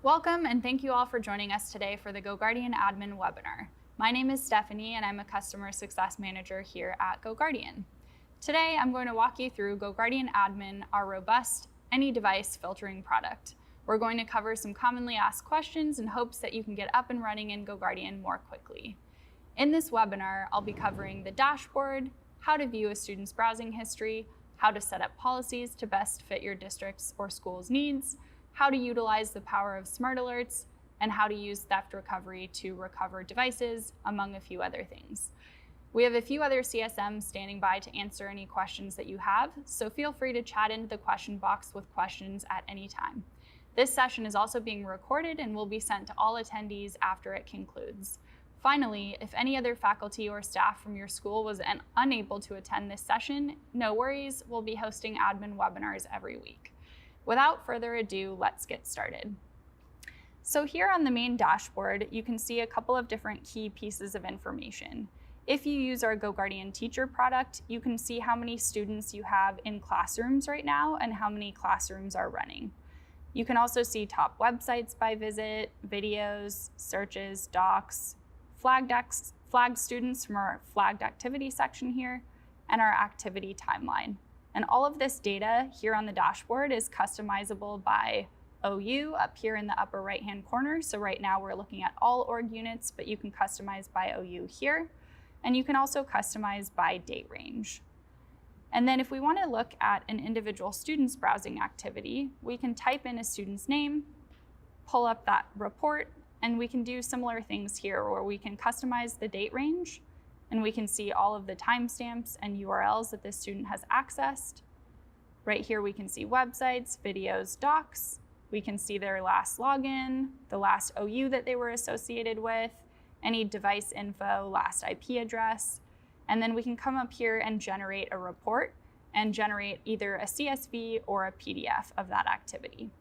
Welcome and thank you all for joining us today for the GoGuardian Admin webinar. My name is Stephanie and I'm a Customer Success Manager here at GoGuardian. Today I'm going to walk you through GoGuardian Admin, our robust any device filtering product. We're going to cover some commonly asked questions in hopes that you can get up and running in GoGuardian more quickly. In this webinar, I'll be covering the dashboard, how to view a student's browsing history, how to set up policies to best fit your district's or school's needs, how to utilize the power of smart alerts, and how to use theft recovery to recover devices, among a few other things. We have a few other CSMs standing by to answer any questions that you have, so feel free to chat into the question box with questions at any time. This session is also being recorded and will be sent to all attendees after it concludes. Finally, if any other faculty or staff from your school was unable to attend this session, no worries, we'll be hosting admin webinars every week. Without further ado, let's get started. So here on the main dashboard, you can see a couple of different key pieces of information. If you use our GoGuardian Teacher product, you can see how many students you have in classrooms right now and how many classrooms are running. You can also see top websites by visit, videos, searches, docs, flagged students from our flagged activity section here, and our activity timeline. And all of this data here on the dashboard is customizable by OU up here in the upper right-hand corner. So right now we're looking at all org units, but you can customize by OU here. And you can also customize by date range. And then if we want to look at an individual student's browsing activity, we can type in a student's name, pull up that report, and we can do similar things here where we can customize the date range, and we can see all of the timestamps and URLs that this student has accessed. Right here we can see websites, videos, docs. We can see their last login, the last OU that they were associated with, any device info, last IP address. And then we can come up here and generate a report and generate either a CSV or a PDF of that activity.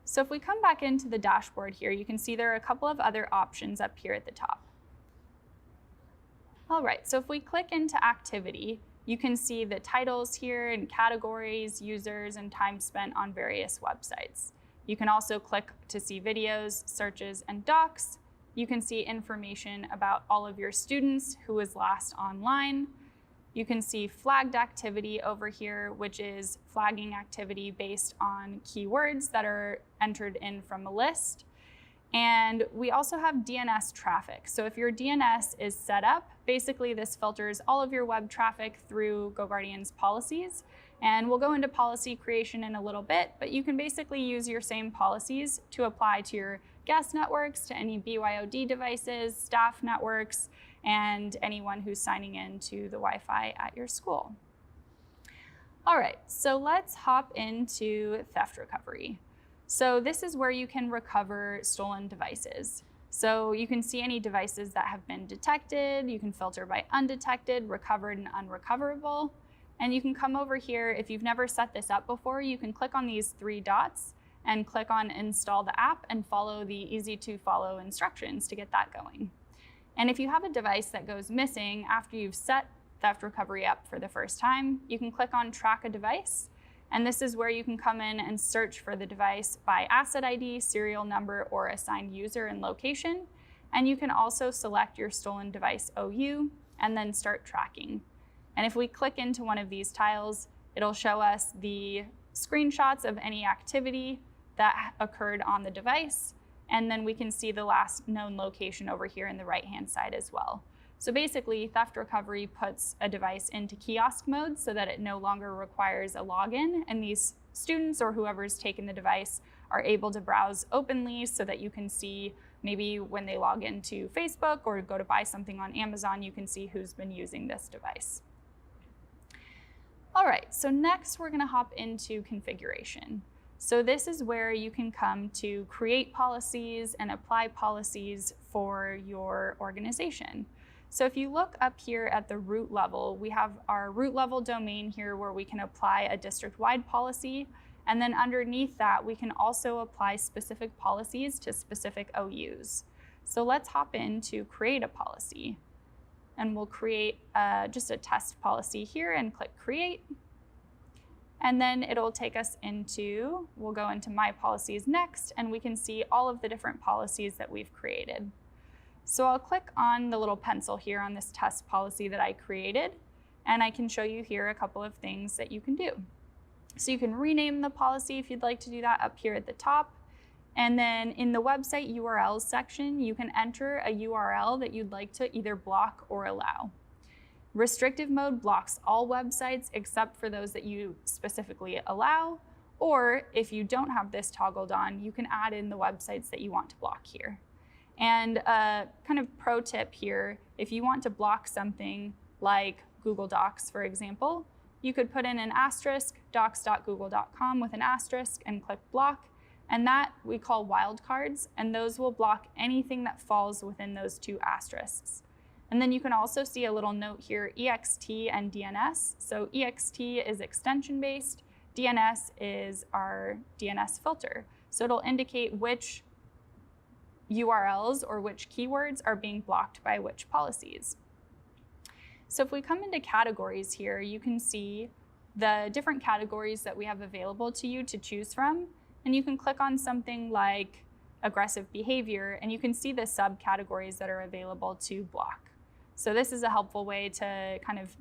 So if we come back into the dashboard here, you can see there are a couple of other options up here at the top. All right, so if we click into activity, you can see the titles here and categories, users, and time spent on various websites. You can also click to see videos, searches, and docs. You can see information about all of your students who was last online. You can see flagged activity over here, which is flagging activity based on keywords that are entered in from a list. And we also have DNS traffic. So if your DNS is set up, basically this filters all of your web traffic through GoGuardian's policies. And we'll go into policy creation in a little bit, but you can basically use your same policies to apply to your guest networks, to any BYOD devices, staff networks, and anyone who's signing in to the Wi-Fi at your school. All right, so let's hop into theft recovery. So this is where you can recover stolen devices. So you can see any devices that have been detected, you can filter by undetected, recovered, and unrecoverable. And you can come over here, if you've never set this up before, you can click on these three dots and click on install the app and follow the easy to follow instructions to get that going. And if you have a device that goes missing after you've set theft recovery up for the first time, you can click on track a device. And this is where you can come in and search for the device by asset ID, serial number, or assigned user and location. And you can also select your stolen device OU and then start tracking. And if we click into one of these tiles, it'll show us the screenshots of any activity that occurred on the device. And then we can see the last known location over here in the right-hand side as well. So basically, theft recovery puts a device into kiosk mode so that it no longer requires a login, and these students or whoever's taken the device are able to browse openly so that you can see maybe when they log into Facebook or go to buy something on Amazon, you can see who's been using this device. All right, so next we're gonna hop into configuration. So this is where you can come to create policies and apply policies for your organization. So if you look up here at the root level, we have our root level domain here where we can apply a district-wide policy. And then underneath that, we can also apply specific policies to specific OUs. So let's hop in to create a policy. And we'll create just a test policy here and click create. And then it'll take us into, we'll go into My Policies next, and we can see all of the different policies that we've created. So I'll click on the little pencil here on this test policy that I created, and I can show you here a couple of things that you can do. So you can rename the policy if you'd like to do that up here at the top. And then in the website URLs section, you can enter a URL that you'd like to either block or allow. Restrictive mode blocks all websites except for those that you specifically allow, or if you don't have this toggled on, you can add in the websites that you want to block here. And a kind of pro tip here, if you want to block something like Google Docs, for example, you could put in an asterisk, docs.google.com with an asterisk, and click block, and that we call wildcards, and those will block anything that falls within those two asterisks. And then you can also see a little note here, ext and DNS. So ext is extension-based, DNS is our DNS filter. So it'll indicate which URLs or which keywords are being blocked by which policies. So if we come into categories here, you can see the different categories that we have available to you to choose from. And you can click on something like aggressive behavior, and you can see the subcategories that are available to block. So this is a helpful way to kind of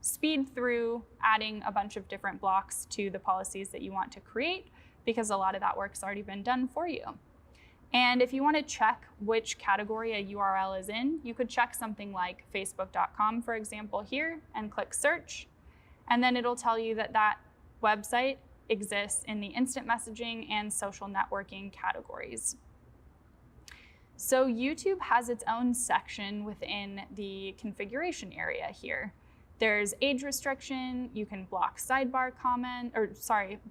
speed through adding a bunch of different blocks to the policies that you want to create, because a lot of that work's already been done for you. And if you want to check which category a URL is in, you could check something like facebook.com, for example, here, and click search. And then it'll tell you that that website exists in the instant messaging and social networking categories. So YouTube has its own section within the configuration area here. There's age restriction, you can block sidebar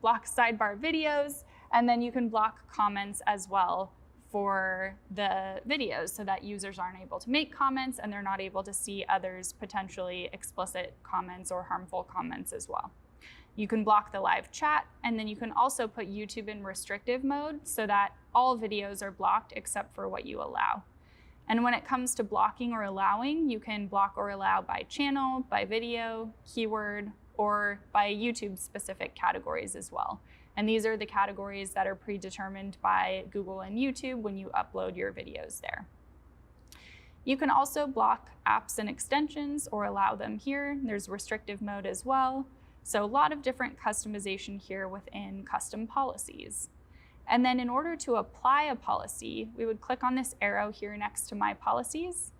block sidebar videos, and then you can block comments as well for the videos so that users aren't able to make comments and they're not able to see others' potentially explicit comments or harmful comments as well. You can block the live chat, and then you can also put YouTube in restrictive mode so that all videos are blocked except for what you allow. And when it comes to blocking or allowing, you can block or allow by channel, by video, keyword, or by YouTube-specific categories as well. And these are the categories that are predetermined by Google and YouTube when you upload your videos there. You can also block apps and extensions or allow them here. There's restrictive mode as well. So a lot of different customization here within custom policies. And then in order to apply a policy, we would click on this arrow here next to My Policies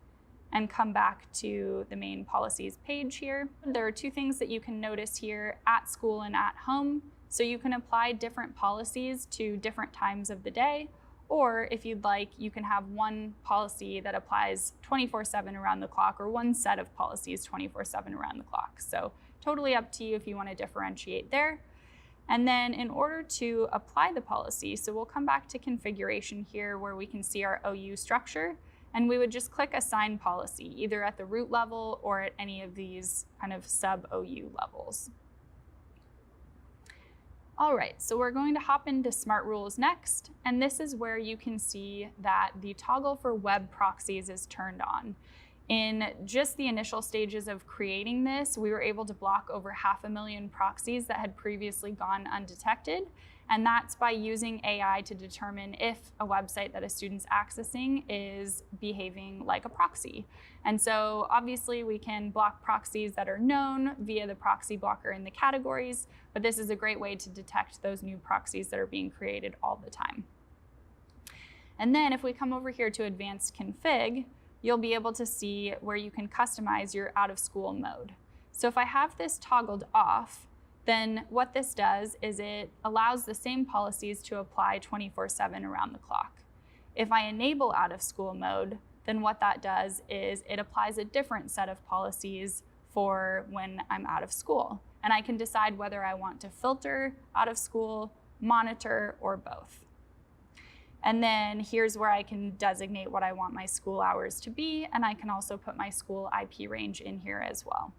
and come back to the main policies page here. There are two things that you can notice here, at school and at home. So you can apply different policies to different times of the day, or if you'd like, you can have one policy that applies 24/7 around the clock, or one set of policies 24/7 around the clock. So totally up to you if you want to differentiate there. And then in order to apply the policy, so we'll come back to configuration here where we can see our OU structure, and we would just click Assign Policy, either at the root level or at any of these kind of sub-OU levels. All right, so we're going to hop into Smart Rules next, and this is where you can see that the toggle for web proxies is turned on. In just the initial stages of creating this, we were able to block over 500,000 proxies that had previously gone undetected. And that's by using AI to determine if a website that a student's accessing is behaving like a proxy. And so obviously we can block proxies that are known via the proxy blocker in the categories, but this is a great way to detect those new proxies that are being created all the time. And then if we come over here to Advanced Config, you'll be able to see where you can customize your out of school mode. So if I have this toggled off, then what this does is it allows the same policies to apply 24/7 around the clock. If I enable out of school mode, then what that does is it applies a different set of policies for when I'm out of school. And I can decide whether I want to filter out of school, monitor, or both. And then here's where I can designate what I want my school hours to be, and I can also put my school IP range in here as well.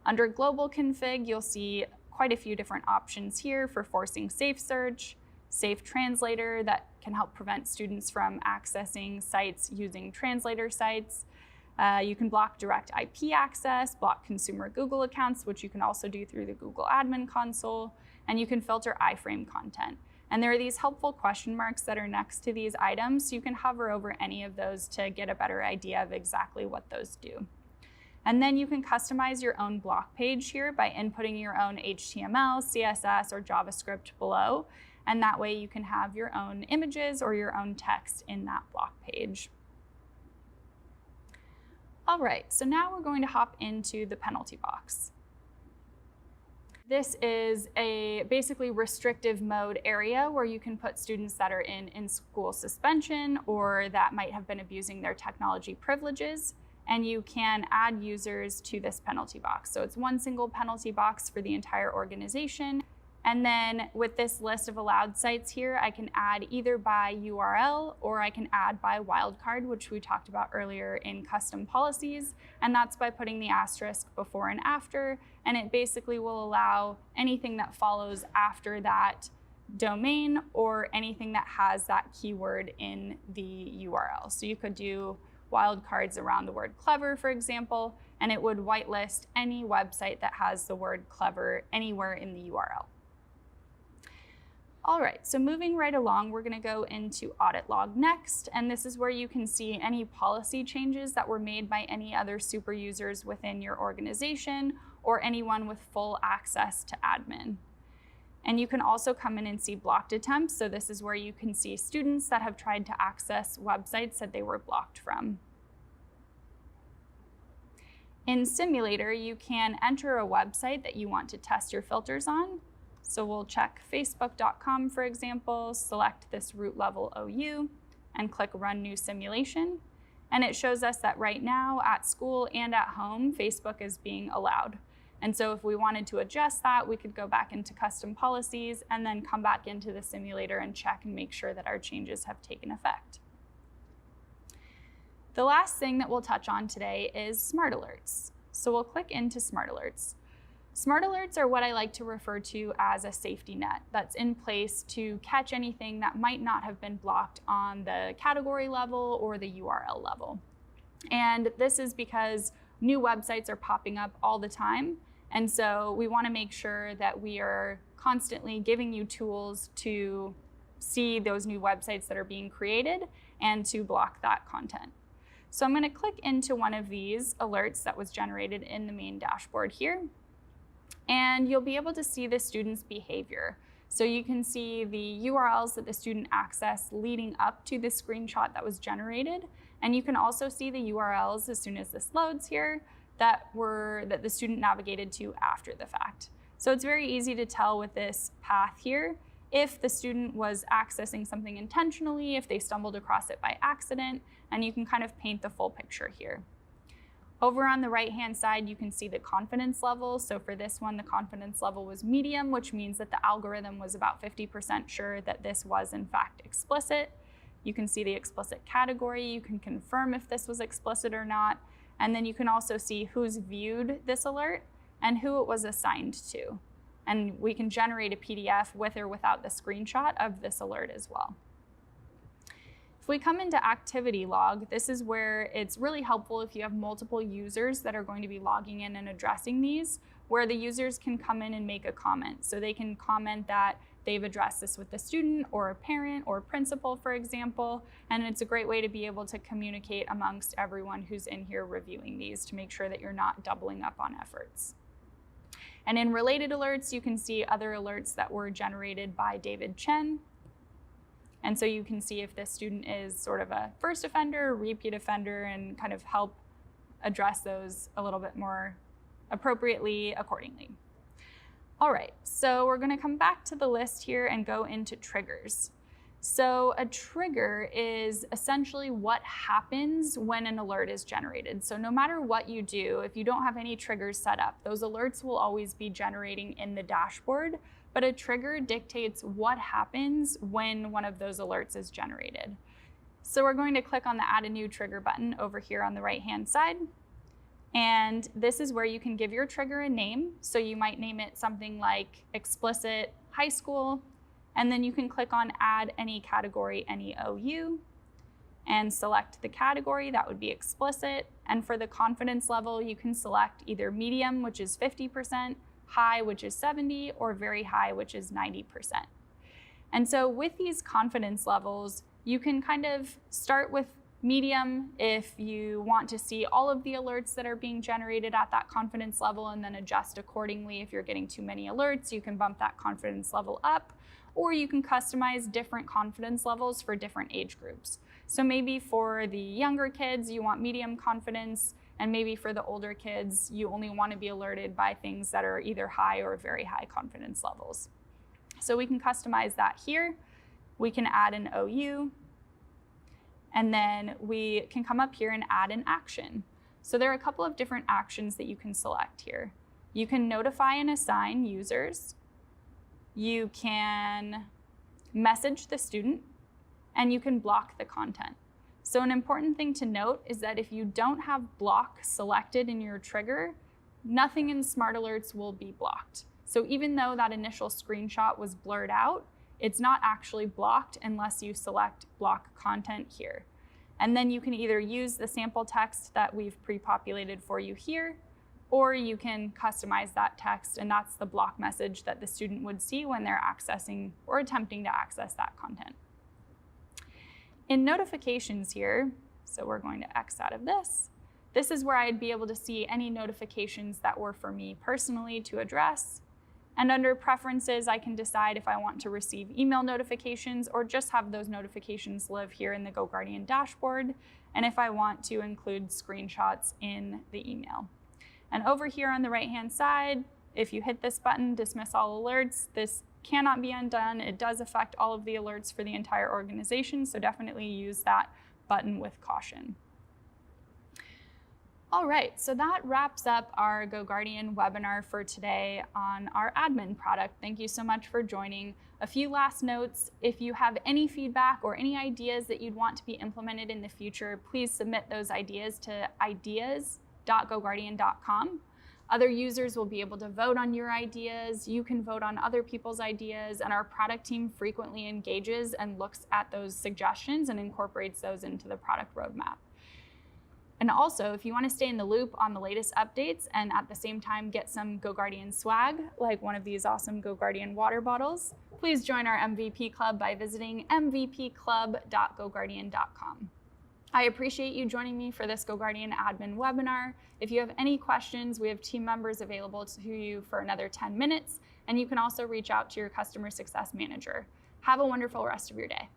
Under Global Config, you'll see quite a few different options here for forcing safe search, safe translator that can help prevent students from accessing sites using translator sites. You can block direct IP access, block consumer Google accounts, which you can also do through the Google Admin console, and you can filter iframe content. And there are these helpful question marks that are next to these items, so you can hover over any of those to get a better idea of exactly what those do. And then you can customize your own block page here by inputting your own HTML, CSS, or JavaScript below. And that way you can have your own images or your own text in that block page. All right, so now we're going to hop into the penalty box. This is a basically restrictive mode area where you can put students that are in school suspension or that might have been abusing their technology privileges, and you can add users to this penalty box. So it's one single penalty box for the entire organization. And then with this list of allowed sites here, I can add either by URL or I can add by wildcard, which we talked about earlier in custom policies. And that's by putting the asterisk before and after. And it basically will allow anything that follows after that domain or anything that has that keyword in the URL. So you could do wildcards around the word clever, for example, and it would whitelist any website that has the word clever anywhere in the URL. All right, so moving right along, we're gonna go into audit log next, and this is where you can see any policy changes that were made by any other super users within your organization or anyone with full access to admin. And you can also come in and see blocked attempts, so this is where you can see students that have tried to access websites that they were blocked from. In Simulator, you can enter a website that you want to test your filters on. So we'll check facebook.com, for example, select this root level OU, and click Run New Simulation. And it shows us that right now at school and at home, Facebook is being allowed. And so if we wanted to adjust that, we could go back into custom policies and then come back into the simulator and check and make sure that our changes have taken effect. The last thing that we'll touch on today is smart alerts. So we'll click into smart alerts. Smart alerts are what I like to refer to as a safety net that's in place to catch anything that might not have been blocked on the category level or the URL level. And this is because new websites are popping up all the time. And so we want to make sure that we are constantly giving you tools to see those new websites that are being created and to block that content. So I'm going to click into one of these alerts that was generated in the main dashboard here. And you'll be able to see the student's behavior. So you can see the URLs that the student accessed leading up to the screenshot that was generated. And you can also see the URLs as soon as this loads here that the student navigated to after the fact. So it's very easy to tell with this path here if the student was accessing something intentionally, if they stumbled across it by accident, and you can kind of paint the full picture here. Over on the right-hand side, you can see the confidence level. So for this one, the confidence level was medium, which means that the algorithm was about 50% sure that this was in fact explicit. You can see the explicit category. You can confirm if this was explicit or not. And then you can also see who's viewed this alert and who it was assigned to. And we can generate a PDF with or without the screenshot of this alert as well. If we come into activity log, this is where it's really helpful if you have multiple users that are going to be logging in and addressing these, where the users can come in and make a comment. So they can comment that they've addressed this with the student or a parent or principal, for example, and it's a great way to be able to communicate amongst everyone who's in here reviewing these to make sure that you're not doubling up on efforts. And in related alerts, you can see other alerts that were generated by David Chen. And so you can see if this student is sort of a first offender, repeat offender, and kind of help address those a little bit more appropriately accordingly. All right, so we're gonna come back to the list here and go into triggers. So a trigger is essentially what happens when an alert is generated. So no matter what you do, if you don't have any triggers set up, those alerts will always be generating in the dashboard, but a trigger dictates what happens when one of those alerts is generated. So we're going to click on the Add a New Trigger button over here on the right-hand side. And this is where you can give your trigger a name. So you might name it something like explicit high school, and then you can click on Add Any Category, Any OU. and select the category. That would be explicit. And for the confidence level, you can select either medium, which is 50%, high, which is 70%, or very high, which is 90%. And so with these confidence levels, you can kind of start with medium if you want to see all of the alerts that are being generated at that confidence level, and then adjust accordingly. If you're getting too many alerts, you can bump that confidence level up, or you can customize different confidence levels for different age groups. So maybe for the younger kids, you want medium confidence, and maybe for the older kids, you only want to be alerted by things that are either high or very high confidence levels. So we can customize that here. We can add an OU, and then we can come up here and add an action. So there are a couple of different actions that you can select here. You can notify and assign users. You can message the student, and you can block the content. So an important thing to note is that if you don't have block selected in your trigger, nothing in Smart Alerts will be blocked. So even though that initial screenshot was blurred out, it's not actually blocked unless you select block content here. And then you can either use the sample text that we've pre-populated for you here, or you can customize that text, and that's the block message that the student would see when they're accessing or attempting to access that content. In notifications here, so we're going to X out of this. This is where I'd be able to see any notifications that were for me personally to address. And under preferences, I can decide if I want to receive email notifications or just have those notifications live here in the GoGuardian dashboard, and if I want to include screenshots in the email. And over here on the right-hand side, if you hit this button, dismiss all alerts, this cannot be undone. It does affect all of the alerts for the entire organization, so definitely use that button with caution. All right, so that wraps up our GoGuardian webinar for today on our admin product. Thank you so much for joining. A few last notes: if you have any feedback or any ideas that you'd want to be implemented in the future, please submit those ideas to ideas.goguardian.com. Other users will be able to vote on your ideas. You can vote on other people's ideas, and our product team frequently engages and looks at those suggestions and incorporates those into the product roadmap. And also, if you want to stay in the loop on the latest updates and at the same time get some GoGuardian swag, like one of these awesome GoGuardian water bottles, please join our MVP Club by visiting mvpclub.goguardian.com. I appreciate you joining me for this GoGuardian Admin webinar. If you have any questions, we have team members available to you for another 10 minutes, and you can also reach out to your customer success manager. Have a wonderful rest of your day.